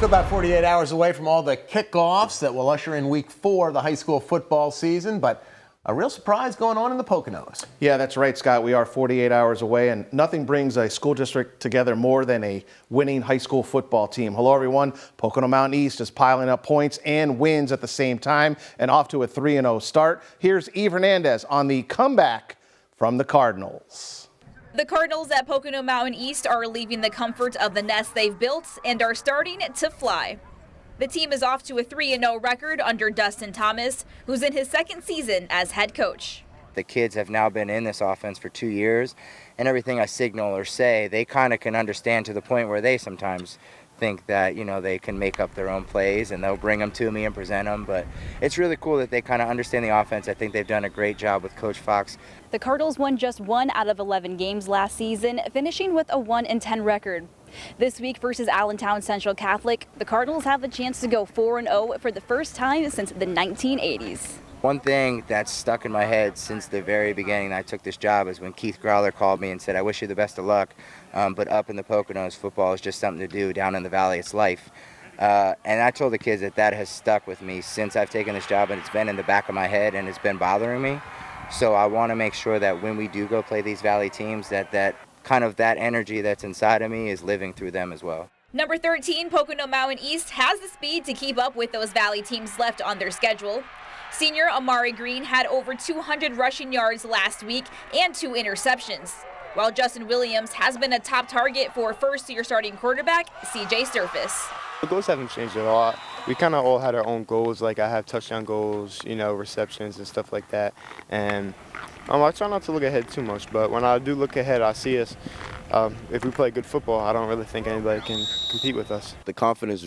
About 48 hours away from all the kickoffs that will usher in week 4 of the high school football season, but a real surprise going on in the Poconos. Yeah, that's right, Scott. We are 48 hours away, and nothing brings a school district together more than a winning high school football team. Hello, everyone. Pocono Mountain East is piling up points and wins at the same time and off to a 3-0 start. Here's Eve Hernandez on the comeback from the Cardinals. The Cardinals at Pocono Mountain East are leaving the comfort of the nest they've built and are starting to fly. The team is off to a 3-0 record under Dustin Thomas, who's in his second season as head coach. The kids have now been in this offense for 2 years, and everything I signal or say, they kind of can understand to the point where they sometimes think that, you know, they can make up their own plays and they'll bring them to me and present them. But it's really cool that they kind of understand the offense. I think they've done a great job with Coach Fox. The Cardinals won just 1 out of 11 games last season, finishing with a 1-10 record. This week versus Allentown Central Catholic, the Cardinals have the chance to go 4-0 for the first time since the 1980s. One thing that's stuck in my head since the very beginning I took this job is when Keith Growler called me and said, "I wish you the best of luck, but up in the Poconos, football is just something to do. Down in the valley, it's life." And I told the kids that has stuck with me since I've taken this job, and it's been in the back of my head and it's been bothering me. So I want to make sure that when we do go play these valley teams, that kind of that energy that's inside of me is living through them as well. Number 13, Pocono Mountain East has the speed to keep up with those valley teams left on their schedule. Senior Amari Green had over 200 rushing yards last week and 2 interceptions, while Justin Williams has been a top target for first-year starting quarterback CJ Surface. The goals haven't changed a lot. We kind of all had our own goals, like I have touchdown goals, you know, receptions and stuff like that. And I try not to look ahead too much, but when I do look ahead, I see us. If we play good football, I don't really think anybody can compete with us. The confidence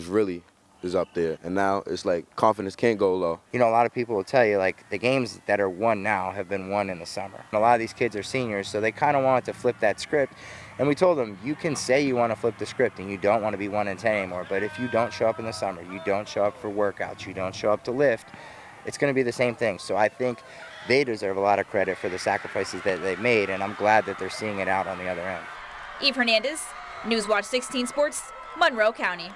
is up there, and now it's like confidence can't go low. You know, a lot of people will tell you, like, the games that are won now have been won in the summer. A lot of these kids are seniors, so they kind of wanted to flip that script. And we told them, you can say you want to flip the script and you don't want to be 1-10 anymore, but if you don't show up in the summer, you don't show up for workouts, you don't show up to lift, it's going to be the same thing. So I think they deserve a lot of credit for the sacrifices that they've made, and I'm glad that they're seeing it out on the other end. Eve Hernandez, Newswatch 16 Sports, Monroe County.